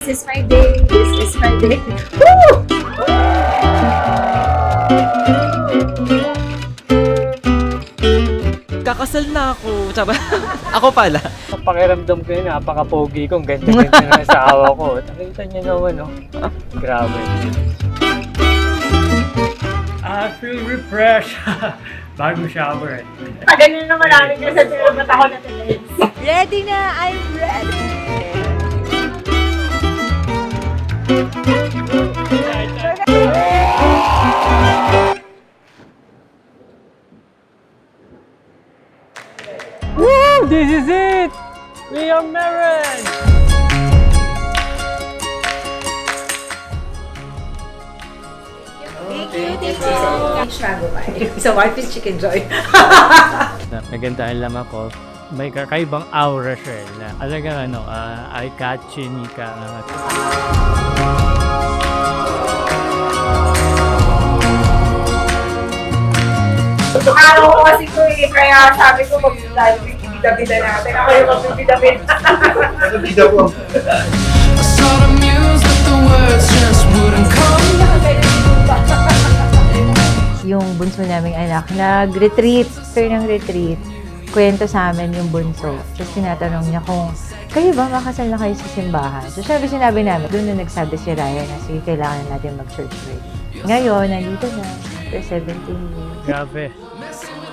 This is my day. This is my day. Woo! Kakasal na ako. Tsaba. Ako pala. Ang pakiramdam ko yun, napaka-pogi ko. Ang ganda-ganda na sa awa ko. Nakita niyo naman, no? Grabe. I feel refreshed. Bago shower eh. Tagal na naman namin kasi ba't ako na tuloy. Ready na! I'm ready! Woo! This is it! We are married! Thank you, thank you! Strago pa So, one piece chicken joy. Naganda ang laman ko. May kakaibang aura siya eh, na alagang eye-catching ka. Araw ko kasi ito eh, kaya sabi ko magbida-bida natin. Ako yung magbida-bida. Bida po. I saw the muse, but the words just wouldn't come. Yung bunso naming anak, nag-retreat. After ng retreat, kwento sa amin yung bunso. Tapos tinatanong niya kung, kayo ba makasal na kayo sa simbahan? So sinabi namin, doon na nagsabi si Ryan na sige, kailangan natin mag-church wedding. Ngayon, nandito na, after 17 years. Grabe.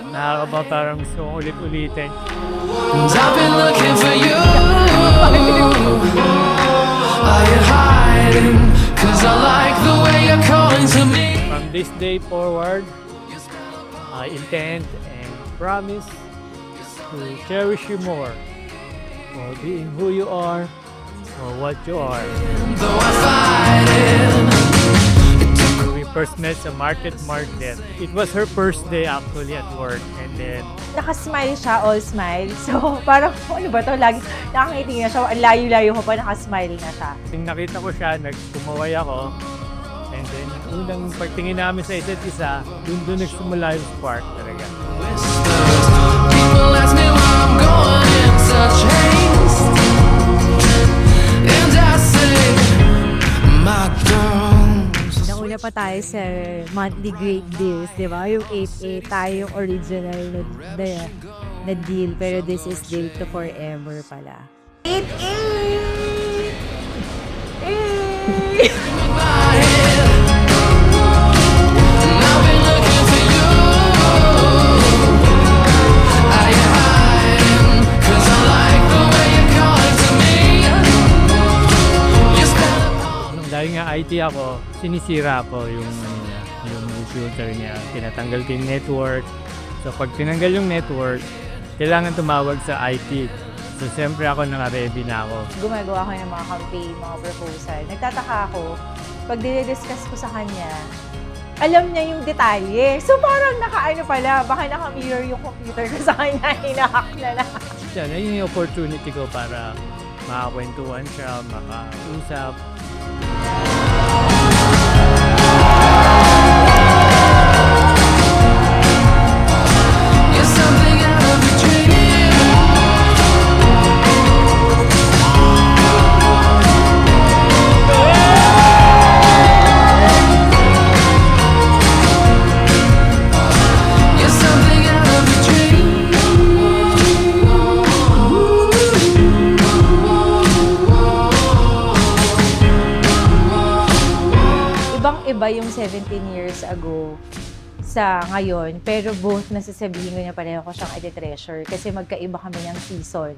Nakakaba parang gusto kong ulit-ulitin. And I've been looking for you. Are you hiding? 'Cause I like the way you're calling to me. From this day forward, I intend and promise to cherish you more for being who you are, for what you are. Though I fight it. We first met sa Market. It was her first day actually at work, and then Nakasmile siya, all smile. So, parang, ano ba to? Lagi nakangiti na siya. Ang layo-layo ko pa, nakasmile na siya. nung nakita ko siya, nagtumaway ako. And then, yung unang pagtingin namin sa isa't isa, doon nagsimula yung spark talaga. People ask me where I'm going in such haste. And I say, my girl. Nauna pa tayo sa monthly great deals, di ba? Yung 8-8, tayo yung original na deal. Pero this is deal to forever pala. 8-8! I've been looking for you. Are you hiding? 'Cause I like the way you're calling to me. You spend Dahil nga IT ako, sinisira ko yung yung computer niya. Tinatanggal ko yung network. So pag tinanggal yung network, kailangan tumawag sa IT. So siyempre ako naka-ready na ako. Gumagawa ko ng mga campaign, mga proposal. Nagtataka ako, pag dinidiscuss ko sa kanya, alam niya yung detalye. So parang naka-ano pala, baka naka-mirror yung computer ko sa kanya, hinahack na lang. Yan, yun yung opportunity ko para makakwentuhan siya, makausap. you're something out of a dream. You're something out of a dream. Ibang-iba yung 17 years ago sa ngayon, pero both nasasabihin ko niya pareho ko siyang i-treasure kasi magkaiba kami ng season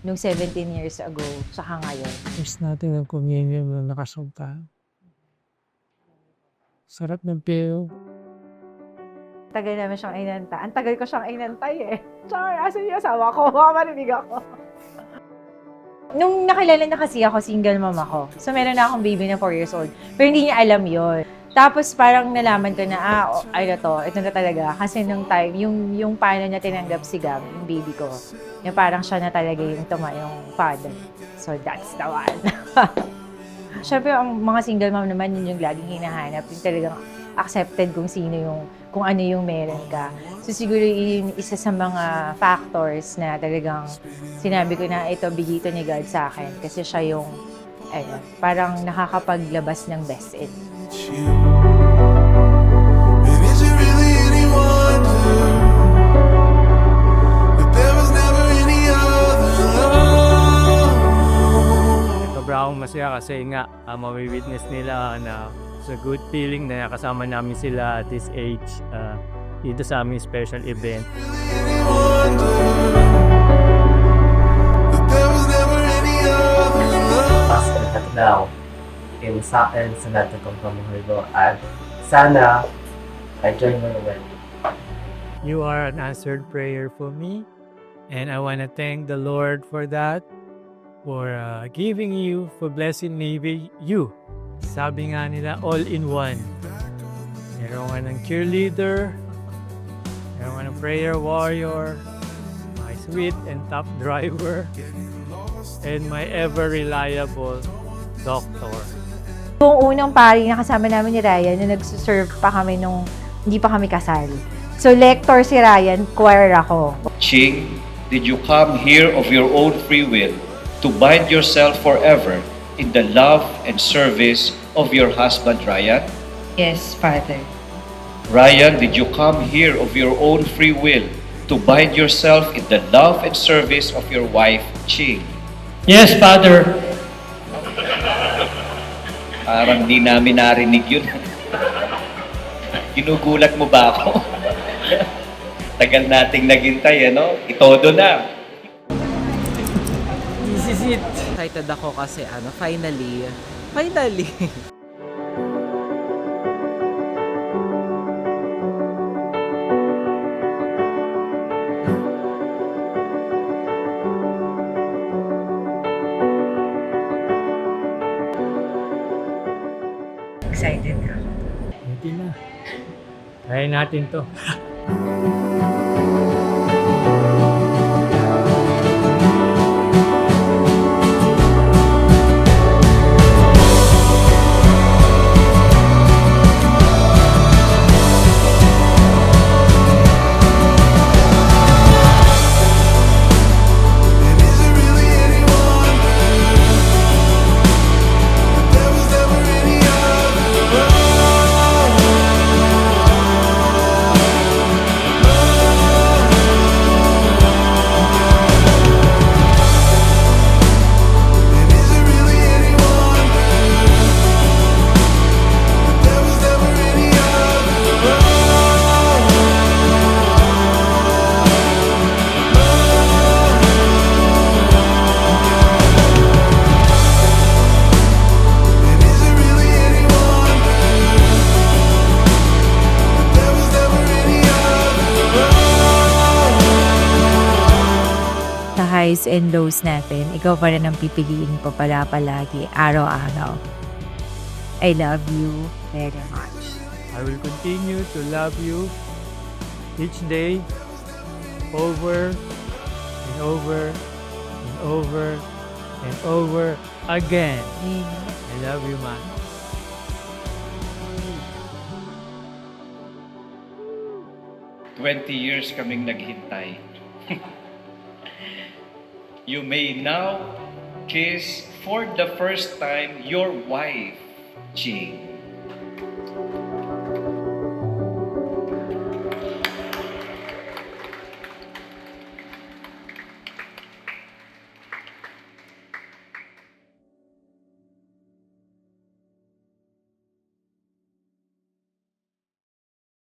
nung 17 years ago saka ngayon. Miss natin ang communion na nakasumpa. Sarap ng peo. Tagal namin siyang inantay. Ang tagal ko siyang inantay eh. Char, asan yung asawa ko? Baka marinig ako. Nung nakilala na kasi ako, single mom ako. So meron na akong baby na 4 years old. Pero hindi niya alam yon. Tapos parang nalaman ko na, ito na talaga. Kasi nung time, yung paano niya tinanggap si Gam, yung baby ko, yung parang siya na talaga yung yung father. So that's the one. Siyempre, ang mga single mom naman, yun yung laging hinahanap. Yung talagang accepted kung ano yung meron ka. So siguro yun isa sa mga factors na talagang sinabi ko na ito, bigay ito ni God sa akin. Kasi siya yung parang nakakapaglabas ng best in. you. And is it really any wonder that there was never any other love? Sobra akong masaya kasi nga mawitness nila na it's a good feeling na kasama namin sila at this age dito sa aming special event. Any wonder that there was never any other love? Pastor at daw yung sa akin sa lahat ng pamumuhay ko at sana I-join mo naman. You are an answered prayer for me and I want to thank the Lord for that, for giving you, for blessing me with you. Sabi nga nila, all in one. Meron ka ng cheerleader, meron ka ng prayer warrior, my sweet and top driver, and my ever reliable doctor. Yung unang pari na kasama namin ni Ryan, na nagsuserve pa kami nung hindi pa kami kasal. So, lector si Ryan, choir ako. Ching, did you come here of your own free will to bind yourself forever in the love and service of your husband, Ryan? Yes, Father. Ryan, did you come here of your own free will to bind yourself in the love and service of your wife, Ching? Yes, Father. Parang di namin narinig yun. Ginugulat mo ba ako? Tagal nating naghintay, ano? Itodo na. This is it. Excited ako kasi finally. Excited ka. Hindi na. Kaya natin to. And is it really any wonder that there was never any other love? And is it really any wonder that there was never any other love? And is it really any wonder that there was never any other love? Sa highs and lows natin, ikaw pa rin ang pipiliin ko palagi, araw-araw. I love you very much. I will continue to love you each day, over and over and over and over again. I love you, man. Years kaming naghintay. You may now kiss for the first time your wife, Ching.